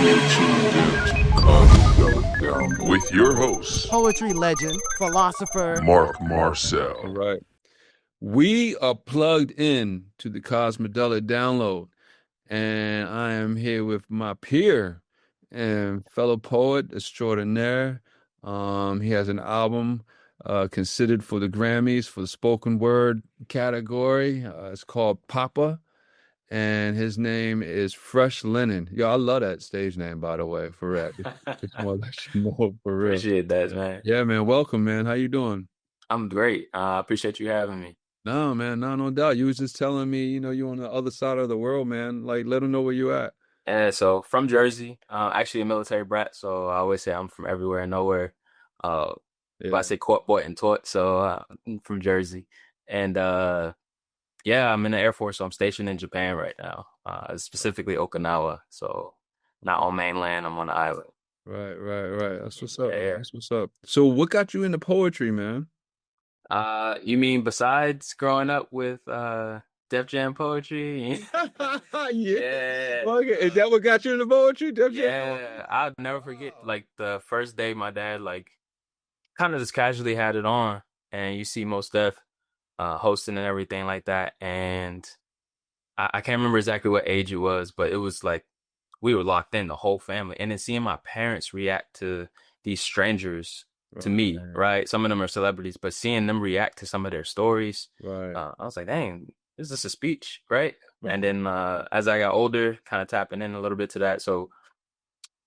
You're tuned in to Calm Down with your host, Poetry legend, philosopher, Mark Marcel. All right. We are plugged in to the Cosmedella download, and I am here with my peer and fellow poet extraordinaire. He has an album considered for the Grammys for the spoken word category. It's called Papa, and his name is Fresh Linen. Yo, I love that stage name, by the way, for rap. Just want to let you know, for real. Appreciate that, man. Yeah, man. Welcome, man. How you doing? I'm great. I appreciate you having me. No, man, no doubt. You was just telling me, you on the other side of the world, man. Like, let them know where you at. And so from Jersey, actually a military brat, so I always say I'm from everywhere and nowhere. But I say caught, bought, and taught, so I'm from Jersey. And yeah, I'm in the Air Force, so I'm stationed in Japan right now, specifically Okinawa. So not on mainland, I'm on the island. Right. That's what's up. Yeah. That's what's up. So what got you into poetry, man? You mean besides growing up with Def Jam poetry? Yeah. Okay. Is that what got you into poetry? Def Jam? Yeah, I'll never forget like the first day my dad like kind of just casually had it on, and you see Mos Def hosting and everything like that, and I can't remember exactly what age it was, but it was like we were locked in, the whole family, and then seeing my parents react to these strangers to me, right? Some of them are celebrities, but seeing them react to some of their stories, Right. I was like, dang, is this a speech, right? And then as I got older, kind of tapping in a little bit to that, so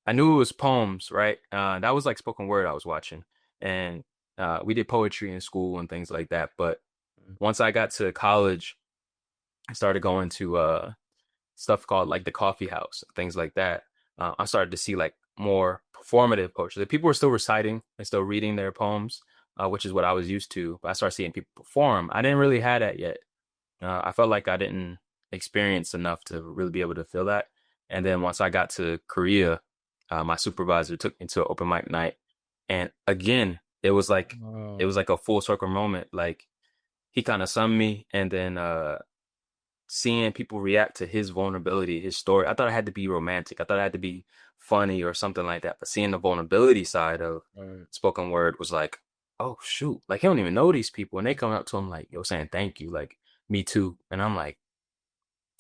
I knew it was poems, right? That was like spoken word I was watching, and we did poetry in school and things like that. But once I got to college, I started going to stuff called like the coffee house, things like that. I started to see like more performative poetry. Like, people were still reciting and still reading their poems, which is what I was used to. But I started seeing people perform. I didn't really have that yet. I felt like I didn't experience enough to really be able to feel that. And then once I got to Korea, my supervisor took me to an open mic night, and again, it was like a full circle moment. Like he kind of summed me, and then seeing people react to his vulnerability, his story. I thought I had to be romantic. I thought I had to be funny or something like that. But seeing the vulnerability side of spoken word was like, oh shoot, like he don't even know these people, and they come up to him like, yo, saying thank you, like me too, and I'm like,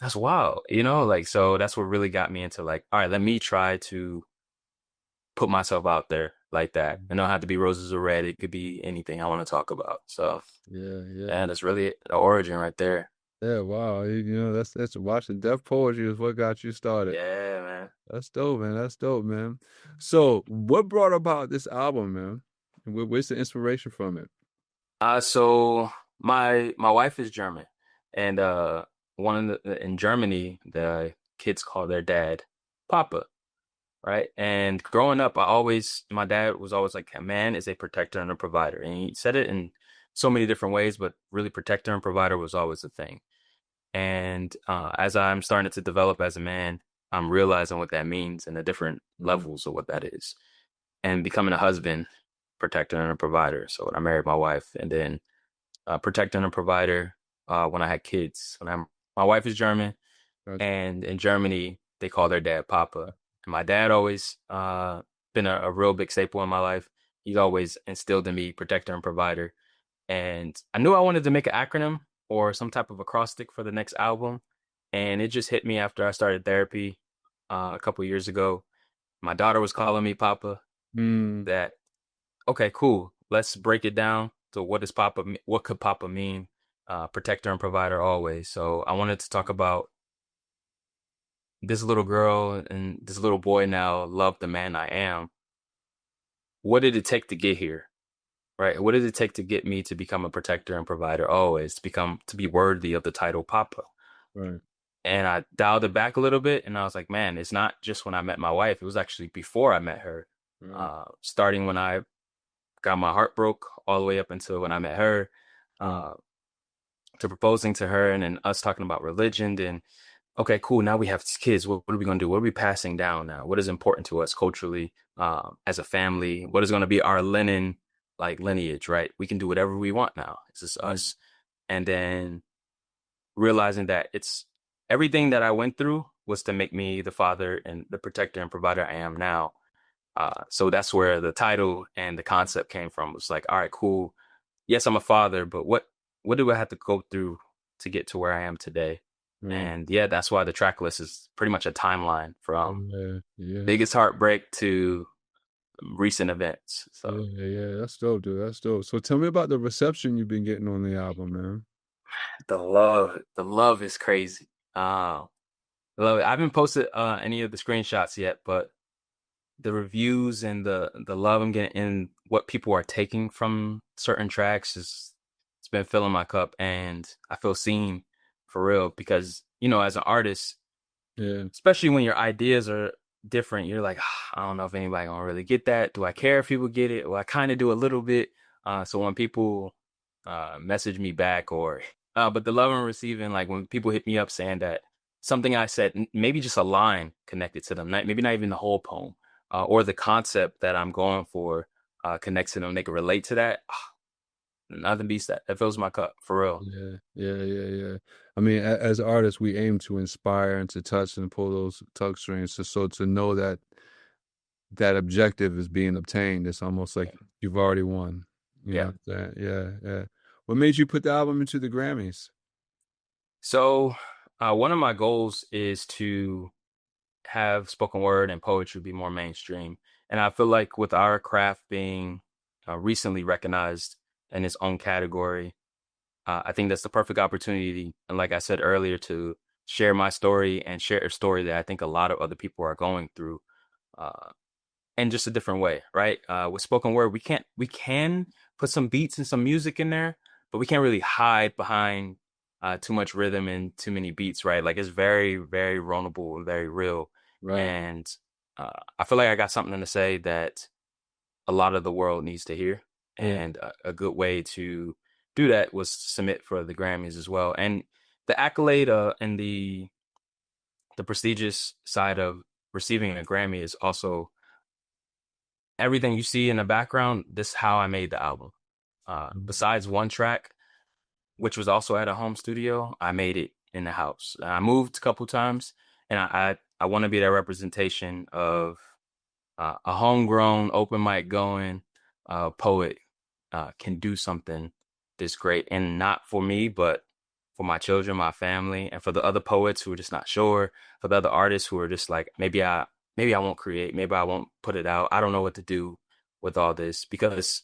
that's wild, like, so that's what really got me into like, all right, let me try to put myself out there like that. It don't have to be roses or red. It could be anything I want to talk about. So Yeah. and that's really the origin right there. Yeah, wow. That's watching Def Poetry is what got you started. Yeah, man. That's dope, man. That's dope, man. So what brought about this album, man? Where's the inspiration from it? So my wife is German, and in Germany, the kids call their dad Papa, right? And growing up, my dad was always like, a man is a protector and a provider, and he said it in so many different ways, but really protector and provider was always the thing. And as I'm starting to develop as a man, I'm realizing what that means and the different levels of what that is, and becoming a husband, protector and a provider. So when I married my wife, and then protector and a provider when I had kids. My wife is German, and in Germany they call their dad Papa. And my dad always been a real big staple in my life. He's always instilled in me protector and provider. And I knew I wanted to make an acronym or some type of acrostic for the next album. And it just hit me after I started therapy a couple years ago. My daughter was calling me Papa. That, okay, cool. Let's break it down. So what could Papa mean? Protector and provider always. So I wanted to talk about this little girl and this little boy now love the man I am. What did it take to get here? Right? What did it take to get me to become a protector and provider always, to be worthy of the title Papa? Right. And I dialed it back a little bit, and I was like, man, it's not just when I met my wife. It was actually before I met her. Starting when I got my heart broke, all the way up until when I met her, to proposing to her, and then us talking about religion. Then, okay, cool. Now we have kids. What are we going to do? What are we passing down now? What is important to us culturally, as a family? What is going to be our lineage, right? We can do whatever we want now. It's just us. And then realizing that it's everything that I went through was to make me the father and the protector and provider I am now. So that's where the title and the concept came from. It was like, all right, cool. Yes, I'm a father, but what do I have to go through to get to where I am today? Mm. And yeah, that's why the track list is pretty much a timeline from Yeah, yeah, biggest heartbreak to recent events. So yeah, yeah. That's dope, dude. That's dope. So tell me about the reception you've been getting on the album, man. the love is crazy. Love it. I haven't posted any of the screenshots yet, but the reviews and the love I'm getting and what people are taking from certain tracks is it's been filling my cup, and I feel seen for real because as an artist, Yeah, especially when your ideas are different, you're like, "Ah, I don't know if anybody gonna really get that. Do I care if people get it? Well, I kind of do a little bit. So when people message me back but the love I'm receiving, like when people hit me up saying that something I said, maybe just a line connected to them, maybe not even the whole poem, or the concept that I'm going for connects to them, they can relate to that. Nothing beats that. That fills my cup for real. yeah, yeah, yeah, yeah. I mean, as artists, we aim to inspire and to touch and pull those tug strings. So to know that that objective is being obtained, it's almost like you've already won. You Yeah. know what I'm saying? Yeah, yeah. What made you put the album into the Grammys? So one of my goals is to have spoken word and poetry be more mainstream. And I feel like with our craft being recently recognized in its own category, I think that's the perfect opportunity. And like I said earlier, to share my story and share a story that I think a lot of other people are going through. Uh, in just a different way, right? With spoken word, we can put some beats and some music in there, but we can't really hide behind too much rhythm and too many beats, right? Like it's very, very vulnerable and very real. Right. And I feel like I got something to say that a lot of the world needs to hear. Yeah. And a good way to do that was to submit for the Grammys as well. And the accolade and the prestigious side of receiving a Grammy is also everything you see in the background. This is how I made the album. Mhm. Besides one track, which was also at a home studio, I made it in the house. I moved a couple times, and I want to be that representation of a homegrown, open mic going poet can do something this great, and not for me, but for my children, my family, and for the other poets who are just not sure, for the other artists who are just like, maybe I won't create, maybe I won't put it out. I don't know what to do with all this because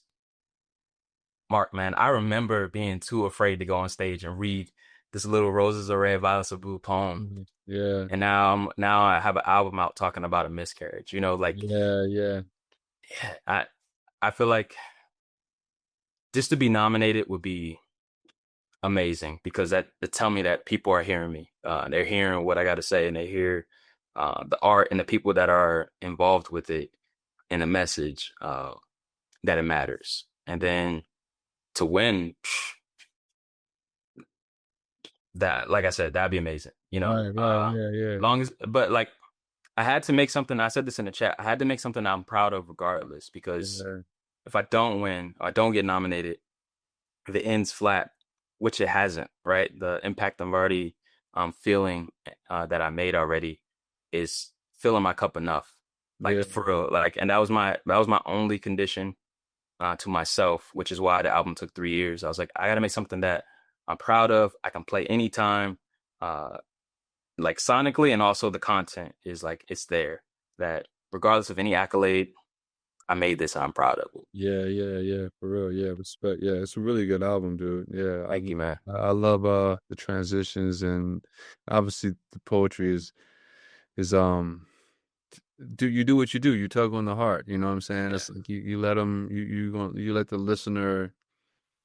Mark, man, I remember being too afraid to go on stage and read this little roses are red, violets are blue poem. Mhm. Yeah, And now I have an album out talking about a miscarriage. Like yeah, yeah, yeah, I feel like just to be nominated would be amazing because that tell me that people are hearing me. They're hearing what I got to say, and they hear the art and the people that are involved with it and the message that it matters. And then to win that, like I said, that'd be amazing. right, right, yeah, yeah, Long as, but like I had to make something. I said this in the chat. I had to make something I'm proud of, regardless, because yeah, if I don't win or I don't get nominated, if it ends flat, which it hasn't, right? The impact I'm already feeling that I made already is filling my cup enough. yeah, Like for real. Like, and that was my only condition to myself, which is why the album took 3 years. I was like, I gotta make something that I'm proud of. I can play anytime, uh, like sonically, and also the content is like it's there. That regardless of any accolade, I made this. I'm proud of it. yeah, yeah, yeah, for real, yeah, respect. Yeah, it's a really good album, dude. Yeah, Thank you, man. I love the transitions, and obviously the poetry is you do what you do. You tug on the heart. You know what I'm saying? Yeah, It's like you let them you let the listener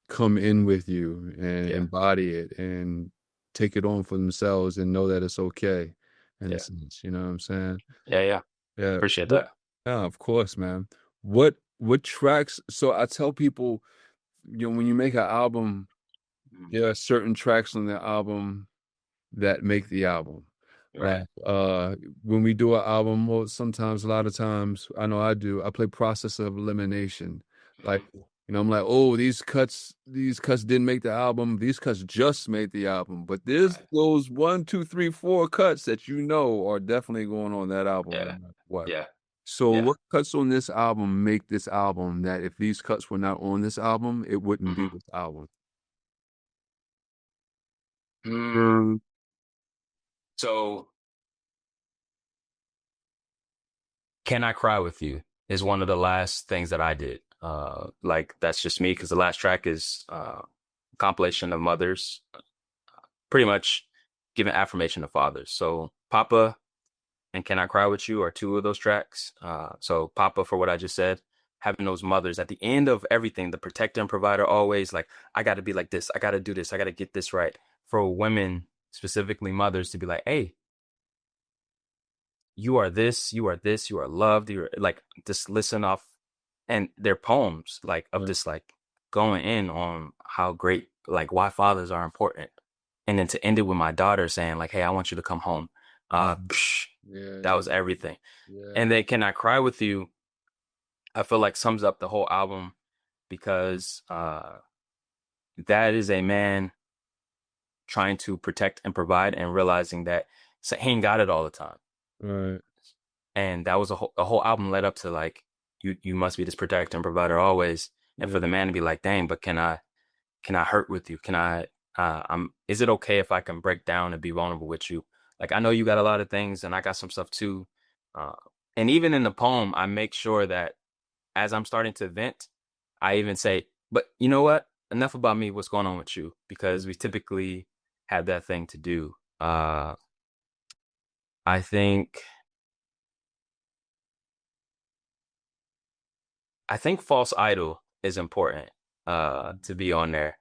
come in with you and yeah, embody it and take it on for themselves and know that it's okay in a yeah, sense. You know what I'm saying? yeah, yeah. Yeah. Appreciate What? that. Yeah, of course, man. What tracks? So I tell people, when you make an album, Mhm. there are certain tracks on the album that make the album. Right. Like when we do an album, well, sometimes a lot of times, I know I do, I play process of elimination. Like Mhm. I'm like, oh, these cuts didn't make the album. These cuts just made the album. But there's Right. those one, two, three, four cuts that are definitely going on that album, no Yeah. matter what. Yeah. So Yeah. what cuts on this album make this album that if these cuts were not on this album, it wouldn't be Hmm. this album? So, Can I Cry With You is one of the last things that I did. Like that's just me because the last track is compilation of mothers, pretty much giving affirmation to fathers. So Papa and Can I Cry With You are two of those tracks. So Papa for what I just said, having those mothers at the end of everything, the protector and provider always like, I got to be like this, I got to do this, I got to get this right. For women, specifically mothers, to be like, hey, you are this, you are this, you are loved. You're like just listen off, and their poems like of Right. this like going in on how great like why fathers are important, and then to end it with my daughter saying like, "Hey, I want you to come home." Mhm. That Yeah, was everything. yeah, And then "Can I Cry With You?" I feel like sums up the whole album because that is a man trying to protect and provide and realizing that so he ain't got it all the time. right, And that was a whole album led up to like you must be this protector and provider always, and for yeah, the man to be like, dang, but can I hurt with you, can I is it okay if I can break down and be vulnerable with you, like I know you got a lot of things and I got some stuff too, uh and even in the poem I make sure that as I'm starting to vent I even say, but you know what, enough about me, what's going on with you, because we typically have that thing to do. I think I think False Idol is important to be on there.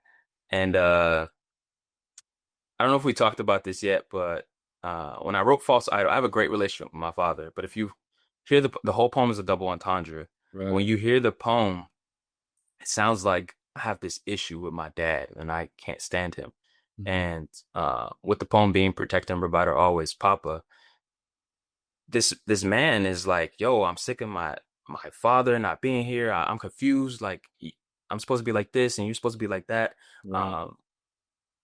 And I don't know if we talked about this yet, but when I wrote False Idol, I have a great relationship with my father. But if you hear the whole poem is a double entendre. right. When you hear the poem, it sounds like I have this issue with my dad and I can't stand him. Mhm. And with the poem being protect and provider always, Papa, this man is like, yo, I'm sick of my father not being here. I'm confused. Like I'm supposed to be like this, and you're supposed to be like that. Right. Um,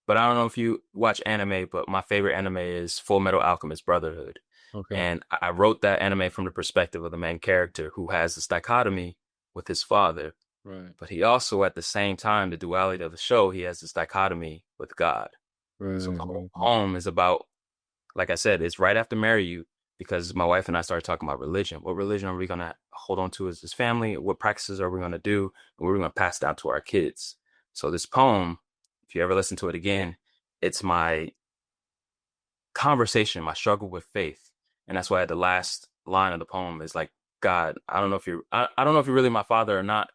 but I don't know if you watch anime, but my favorite anime is Full Metal Alchemist Brotherhood, Okay. and I wrote that anime from the perspective of the main character who has this dichotomy with his father, Right. but he also at the same time the duality of the show he has this dichotomy with God. So Right. the whole Right. poem is about, like I said, it's right after Marry You because my wife and I started talking about religion. What religion are we going to hold on to as this family? What practices are we going to do? And what are we going to pass down to our kids? So this poem, if you ever listen to it again, it's my conversation, my struggle with faith. And that's why the last line of the poem is like, God, I don't know if you're really my father or not,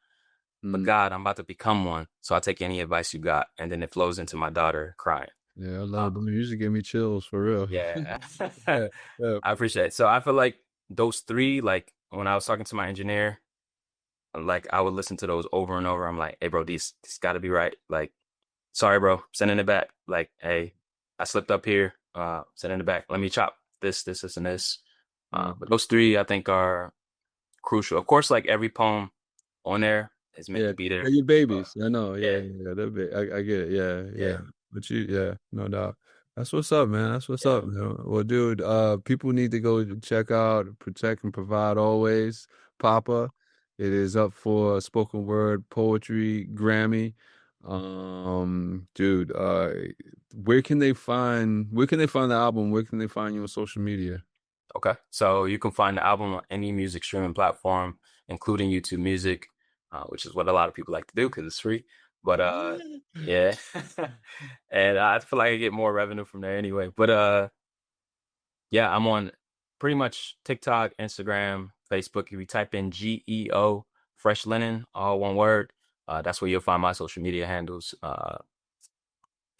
but Mm. God, I'm about to become one. So I'll take any advice you got. And then it flows into my daughter crying. Yeah, I Uh, love them. You usually give me chills for real. yeah. Yeah, yeah, I appreciate it. So I feel like those three, like when I was talking to my engineer, like I would listen to those over and over. I'm like, hey, bro, these got to be right. Like, sorry, bro, sending it back. Like, hey, I slipped up here. Sending it back. Let me chop this, and this. yeah. But those three, I think, are crucial. Of course, like every poem on there is meant Yeah, to be they're there. your But babies. I know. Yeah, yeah, yeah, yeah. They're big. I get it. Yeah, yeah, yeah. But yeah, no doubt. That's what's up, man. That's what's yeah. up, man. Well, dude, people need to go check out Protect and Provide Always, Papa. It is up for spoken word poetry Grammy. Dude, where can they find the album? Where can they find you on social media? Okay. So you can find the album on any music streaming platform, including YouTube Music, which is what a lot of people like to do because it's free. But yeah. And I feel like I get more revenue from there anyway. But yeah, I'm on pretty much TikTok, Instagram, Facebook. If you type in GEO Fresh Linen, all one word, that's where you'll find my social media handles.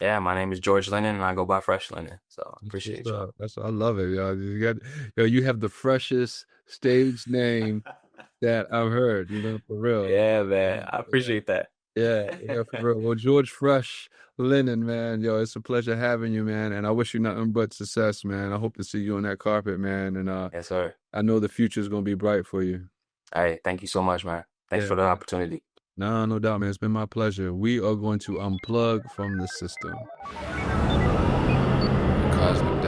Yeah, my name is George Lennon and I go by Fresh Linen. So I That's what's appreciate y'all. up. I love it, yo. You have the freshest stage name that I've heard, for real. Yeah, man. I Yeah, appreciate that. yeah, yeah, for real. Well, George Fresh Linen, man, yo, it's a pleasure having you, man, and I wish you nothing but success, man. I hope to see you on that carpet, man, and Yes, sir. I know the future is gonna be bright for you. Hey, thank you so much, man. Thanks Yeah, for the opportunity. No, no doubt, man. It's been my pleasure. We are going to unplug from the system. Cosmic